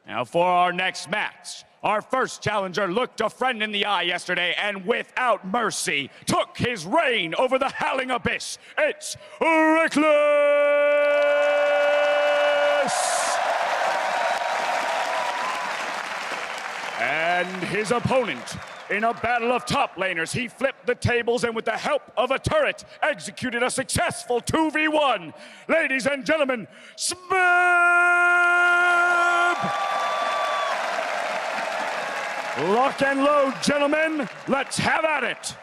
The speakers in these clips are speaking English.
Now for our next match, our first challenger looked a friend in the eye yesterday and without mercy took his reign over the howling abyss. It's Rekkles! And his opponent, in a battle of top laners, he flipped the tables and with the help of a turret, executed a successful 2v1. Ladies and gentlemen, Smeb! Lock and load, gentlemen. Let's have at it.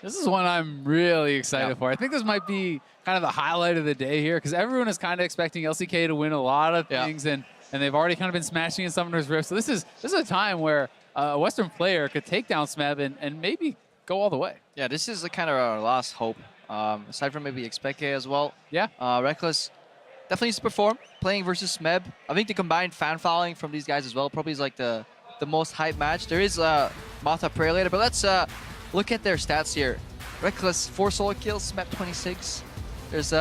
This is one I'm really excited for. I think this might be kind of the highlight of the day here because everyone is kind of expecting LCK to win a lot of things, and they've already kind of been smashing in Summoner's Rift. So this is a time where a Western player could take down Smeb and maybe go all the way. Yeah, this is the kind of our last hope. Aside from maybe Expect as well. Yeah. Rekkles definitely needs to perform playing versus Smeb. I think the combined fan following from these guys as well probably is like the most hype match. There is Mata Prayer later, but let's look at their stats here. Rekkles 4 solo kills, Smeb 26. There's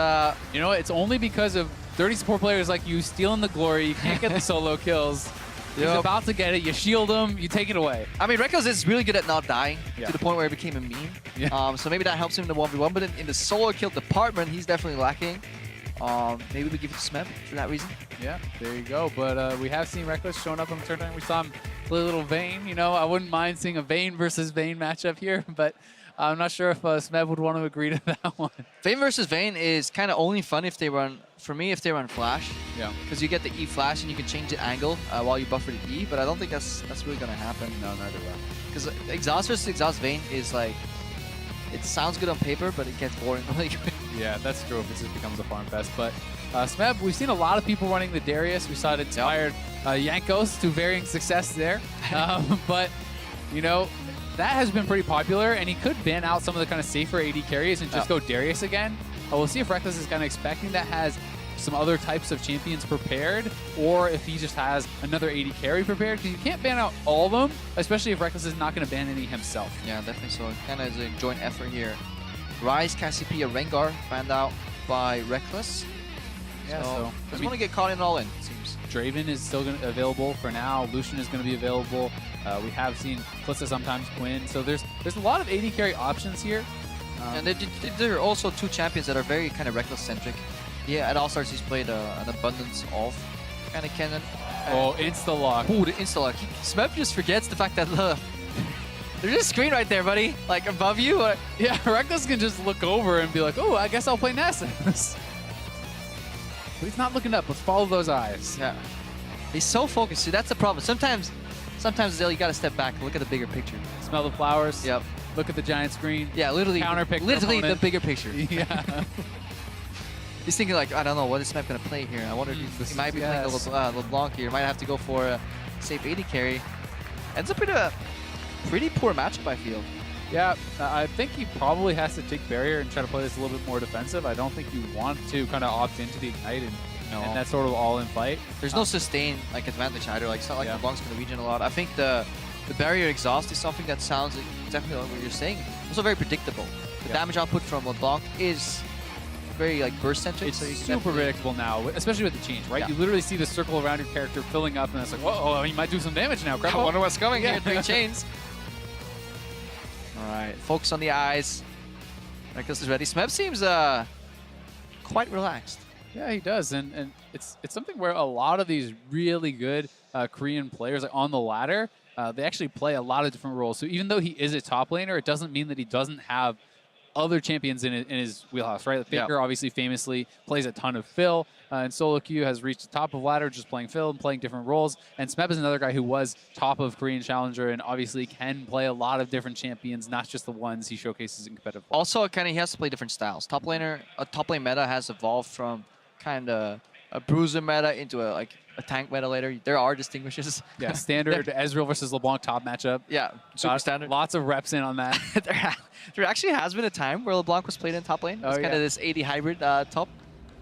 you know, it's only because of dirty support players like you stealing the glory. You can't get the solo kills. He's about to get it. You shield him. You take it away. I mean, Rekkles is really good at not dying to the point where it became a meme. Yeah. So maybe that helps him in the 1v1. But in the solo kill department, he's definitely lacking. Maybe we give it to Smeb for that reason. Yeah, there you go. But we have seen Rekkles showing up on the tournament. We saw him play a little Vayne. You know, I wouldn't mind seeing a Vayne versus Vayne matchup here, but I'm not sure if Smeb would want to agree to that one. Vayne versus Vayne is kind of only fun if they run, for me, if they run Flash. Yeah. Because you get the E Flash and you can change the angle while you buffer the E, but I don't think that's really going to happen. No, neither will. Because Exhaust versus Exhaust Vayne is like, it sounds good on paper, but it gets boring really quick. Yeah, that's true if it just becomes a farm fest. But Smeb, we've seen a lot of people running the Darius. We saw it inspired Yankos to varying success there. But, you know, that has been pretty popular, and he could ban out some of the kind of safer AD carries and just go Darius again. We'll see if Rekkles is kind of expecting that has some other types of champions prepared, or if he just has another AD carry prepared, because you can't ban out all of them, especially if Rekkles is not going to ban any himself. Yeah, definitely so. Kind of is a joint effort here. Ryze, Cassiopeia, Rengar banned out by Rekkles. Yeah, so just want to get caught in all in, it seems. Draven is still available for now. Lucian is going to be available. We have seen Kalista sometimes win. So there's a lot of AD carry options here. And there are also two champions that are very kind of Rekkles-centric. Yeah, at All-Stars he's played an abundance of kind of Kennen. Oh, insta-lock. Ooh, the insta-lock. Smeb just forgets the fact that, there's a screen right there, buddy. Like, above you. Yeah, Rekkles can just look over and be like, oh, I guess I'll play Nasus. But he's not looking up. Let's follow those eyes. Yeah. He's so focused. See, that's the problem. Sometimes Azael, you got to step back and look at the bigger picture. Smell the flowers. Yep. Look at the giant screen. Yeah, literally. Counterpick. Literally the bigger picture. Yeah. He's thinking like, I don't know, what is Smeb going to play here? I wonder if he might be playing a LeBlanc here. Might have to go for a safe AD carry. Ends up in a pretty poor matchup, I feel. Yeah, I think he probably has to take barrier and try to play this a little bit more defensive. I don't think you want to kind of opt into the Ignite and that sort of all-in fight. There's no sustain like advantage either. Like, it's not like LeBlanc's going to regen a lot. I think the barrier exhaust is something that sounds definitely like what you're saying. Also very predictable. The damage output from LeBlanc is very like burst-centric. It's super predictable now, especially with the change, right? You literally see the circle around your character filling up, and it's like, whoa, he might do some damage now. Krepo. I wonder what's coming here. 3 chains. All right, focus on the eyes. Rekkles is ready. Smeb seems quite relaxed. Yeah, he does, and it's something where a lot of these really good Korean players like on the ladder, they actually play a lot of different roles. So even though he is a top laner, it doesn't mean that he doesn't have other champions in his wheelhouse, right? Faker obviously famously plays a ton of Phil, and Solo Q has reached the top of ladder just playing Phil and playing different roles. And Smeb is another guy who was top of Korean Challenger and obviously can play a lot of different champions, not just the ones he showcases in competitive. Also, he has to play different styles. Top lane meta has evolved from kind of a bruiser meta into a tank meta later. There are distinguishes. Yeah, standard Ezreal versus LeBlanc top matchup. Yeah, super standard. Lots of reps in on that. There actually has been a time where LeBlanc was played in top lane. It's kind of this AD hybrid top.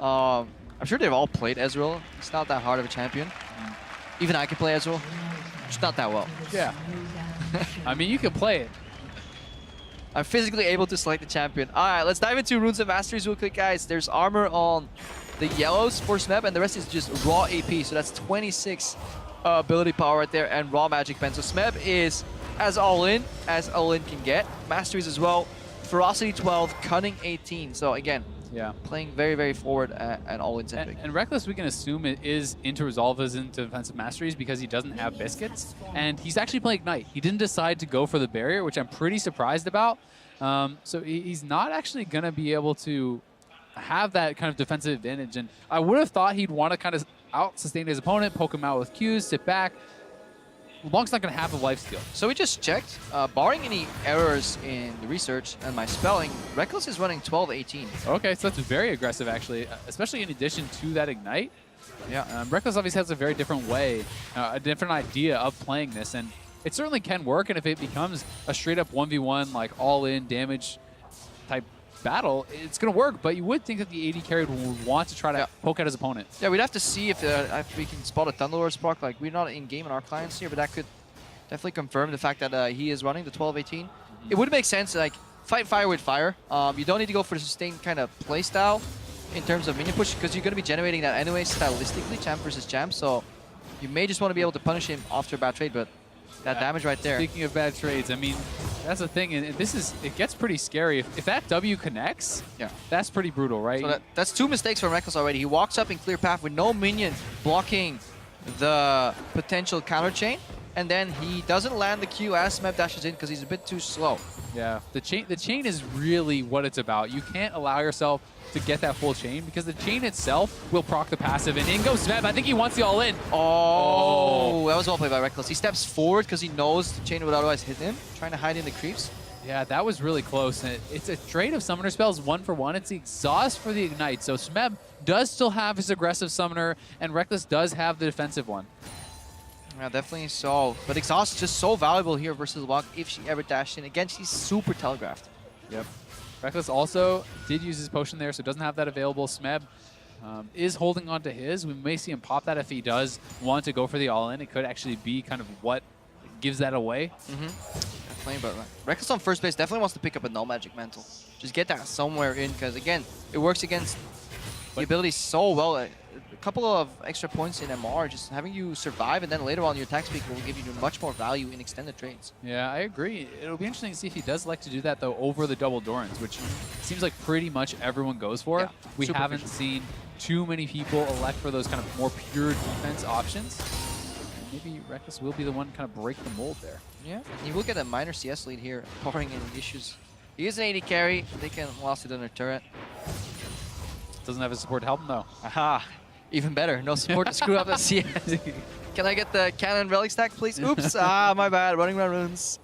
I'm sure they've all played Ezreal. It's not that hard of a champion. Even I can play Ezreal. Just not that well. Yeah. I mean, you can play it. I'm physically able to select the champion. All right, let's dive into Runes of Masteries real quick, guys. There's armor on the yellows for Smeb, and the rest is just raw AP. So that's 26 ability power right there and raw magic pen. So Smeb is as all-in can get. Masteries as well. Ferocity 12, Cunning 18. So again, yeah, playing very, very forward and all-in centric. And Rekkles, we can assume it is into resolve as into defensive masteries because he doesn't have biscuits, and he's actually playing Ignite. He didn't decide to go for the barrier, which I'm pretty surprised about. So he's not actually going to be able to have that kind of defensive advantage, and I would have thought he'd want to kind of out-sustain his opponent, poke him out with Qs, sit back. LeBlanc's not going to have a lifesteal. So we just checked, barring any errors in the research and my spelling, Rekkles is running 12-18. Okay, so that's very aggressive actually, especially in addition to that Ignite. Yeah. Rekkles obviously has a very different way, a different idea of playing this, and it certainly can work, and if it becomes a straight-up 1v1, like all-in damage type battle, it's going to work, but you would think that the AD carry would want to try to poke at his opponent. Yeah, we'd have to see if we can spot a Thunderlord spark. Like, we're not in-game in our clients here, but that could definitely confirm the fact that he is running the 12-18. It would make sense, like, fight fire with fire. You don't need to go for the sustained kind of play style in terms of minion push, because you're going to be generating that anyway stylistically, champ versus champ, so you may just want to be able to punish him after a bad trade, but that damage right there. Speaking of bad trades, I mean, that's the thing, and it gets pretty scary. If that W connects, that's pretty brutal, right? So that's 2 mistakes from Rekkles already. He walks up in clear path with no minion blocking the potential counter chain, and then he doesn't land the Q as Smeb dashes in because he's a bit too slow. Yeah, the chain is really what it's about. You can't allow yourself to get that full chain because the chain itself will proc the passive, and in goes Smeb. I think he wants the all-in. Oh, that was well played by Rekkles. He steps forward because he knows the chain would otherwise hit him, trying to hide in the creeps. Yeah, that was really close. And it's a trade of summoner spells 1-for-1. It's the exhaust for the ignite. So Smeb does still have his aggressive summoner, and Rekkles does have the defensive one. Yeah, definitely so. But exhaust is just so valuable here versus LeBlanc if she ever dashed in. Again, she's super telegraphed. Yep. Rekkles also did use his potion there, so doesn't have that available. Smeb is holding on to his. We may see him pop that if he does want to go for the all-in. It could actually be kind of what gives that away. Definitely, but Rekkles on first base definitely wants to pick up a no magic mantle. Just get that somewhere in, because again, it works against the ability so well. A couple of extra points in MR, just having you survive, and then later on your attack speed will give you much more value in extended trades. Yeah, I agree. It'll be interesting to see if he does like to do that, though, over the double Dorans, which seems like pretty much everyone goes for. Yeah, we haven't seen too many people elect for those kind of more pure defense options. Maybe Rekkles will be the one to kind of break the mold there. Yeah, he will get a minor CS lead here, barring any issues. He is an AD carry. They can lost it on their turret. Doesn't have his support to help him, though. Aha. Even better. No support to screw up the CS. Can I get the cannon relic stack, please? Oops. My bad. Running around runes.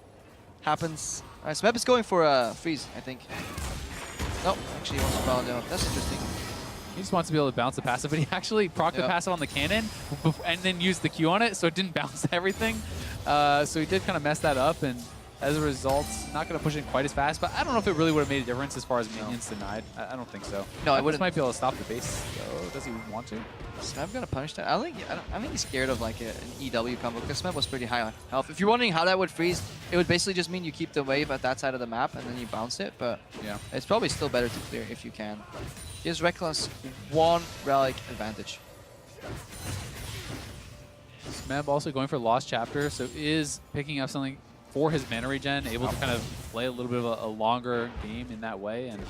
Happens. All right, Smeb is going for a freeze, I think. Nope. Actually, he wants to bound down. That's interesting. He just wants to be able to bounce the passive, but he actually procced the passive on the cannon and then used the Q on it, so it didn't bounce everything. So he did kind of mess that up, and as a result, not going to push it quite as fast. But I don't know if it really would have made a difference as far as minions denied. I don't think so. No, I wouldn't. Might be able to stop the base, though. Does he want to? Smeb going to punish that? I think he's scared of like an EW combo, because Smeb was pretty high on health. If you're wondering how that would freeze, it would basically just mean you keep the wave at that side of the map and then you bounce it. But yeah, it's probably still better to clear if you can. Gives Rekkles 1 relic advantage. Smeb also going for Lost Chapter, so is picking up something for his mana regen, able to kind of play a little bit of a longer game in that way, and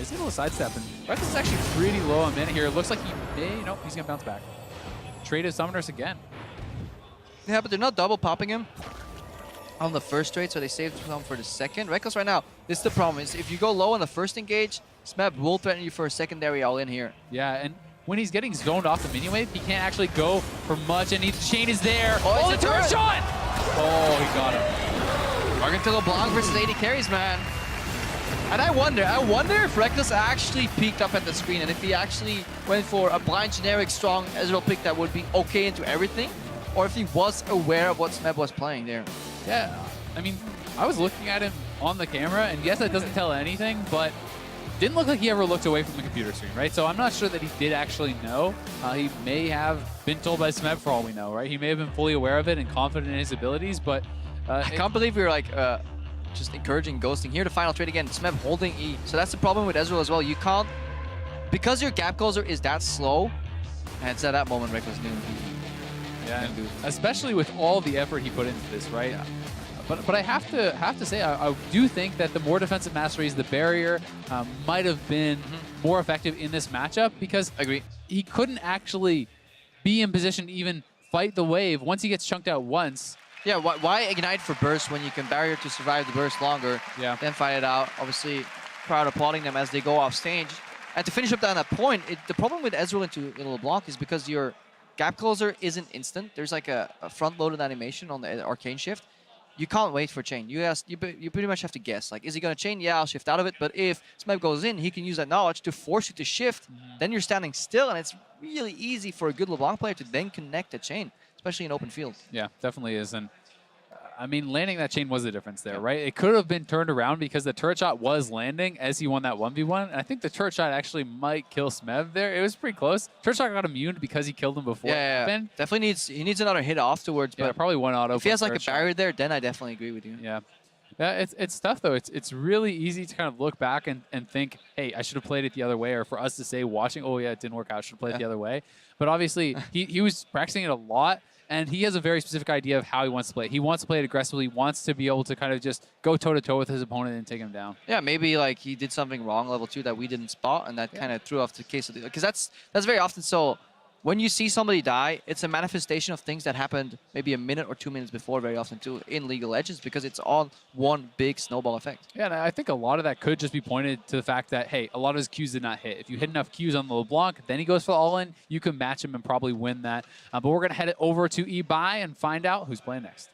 is able to sidestep. And Rekkles is actually pretty low on mana here. It looks like he may, nope, he's gonna bounce back. Trade his summoners again. Yeah, but they're not double popping him on the first trade, so they saved some for the second. Rekkles right now, this is the problem, is if you go low on the first engage, Smeb will threaten you for a secondary all-in here. Yeah, and when he's getting zoned off the minion wave, he can't actually go for much, and the chain is there. Oh, the turret shot! Oh, he got him. Martin LeBlanc versus 80 carries, man. And I wonder if Rekkles actually peeked up at the screen, and if he actually went for a blind generic strong Ezreal pick that would be okay into everything, or if he was aware of what Smeb was playing there. Yeah, I mean, I was looking at him on the camera, and yes, that doesn't tell anything, but didn't look like he ever looked away from the computer screen, right? So I'm not sure that he did actually know. He may have been told by Smeb for all we know, right? He may have been fully aware of it and confident in his abilities, but I can't believe we were like just encouraging ghosting. Here, the final trade again, Smeb holding E. So that's the problem with Ezreal as well. You can't because your gap closer is that slow, and it's at that moment Rekkles knew. Yeah, and especially with all the effort he put into this, right? Yeah. But I have to say I do think that the more defensive masteries, the barrier might have been more effective in this matchup because Agree. he couldn't actually be in position to even fight the wave once he gets chunked out once. Yeah, why ignite for burst when you can barrier to survive the burst longer, then fight it out? Obviously, crowd applauding them as they go off stage. And to finish up on that point, the problem with Ezreal into LeBlanc is because your gap closer isn't instant. There's like a front-loaded animation on the arcane shift. You can't wait for chain. You pretty much have to guess. Like, is he going to chain? Yeah, I'll shift out of it. But if Smeb goes in, he can use that knowledge to force you to shift. Then you're standing still, and it's really easy for a good LeBlanc player to then connect a chain, especially in open field. Yeah, definitely is. And I mean, landing that chain was the difference there, right? It could have been turned around because the turret shot was landing as he won that 1v1. And I think the turret shot actually might kill Smeb there. It was pretty close. Turret shot got immune because he killed him before it happened. Definitely he needs another hit afterwards. Yeah, but probably one auto. If he has like a barrier there, then I definitely agree with you. Yeah. Yeah, it's tough though. It's really easy to kind of look back and think, hey, I should have played it the other way, or for us to say watching, oh yeah, it didn't work out, I should have played it the other way. But obviously he was practicing it a lot. And he has a very specific idea of how he wants to play it. He wants to play it aggressively. He wants to be able to kind of just go toe-to-toe with his opponent and take him down. Yeah, maybe like he did something wrong level 2 that we didn't spot, and that kind of threw off the case of the... Because that's very often so. When you see somebody die, it's a manifestation of things that happened maybe a minute or 2 minutes before very often too in League of Legends because it's all one big snowball effect. Yeah, and I think a lot of that could just be pointed to the fact that, hey, a lot of his Qs did not hit. If you hit enough Qs on the LeBlanc, then he goes for the all-in, you can match him and probably win that. But we're going to head it over to eBuy and find out who's playing next.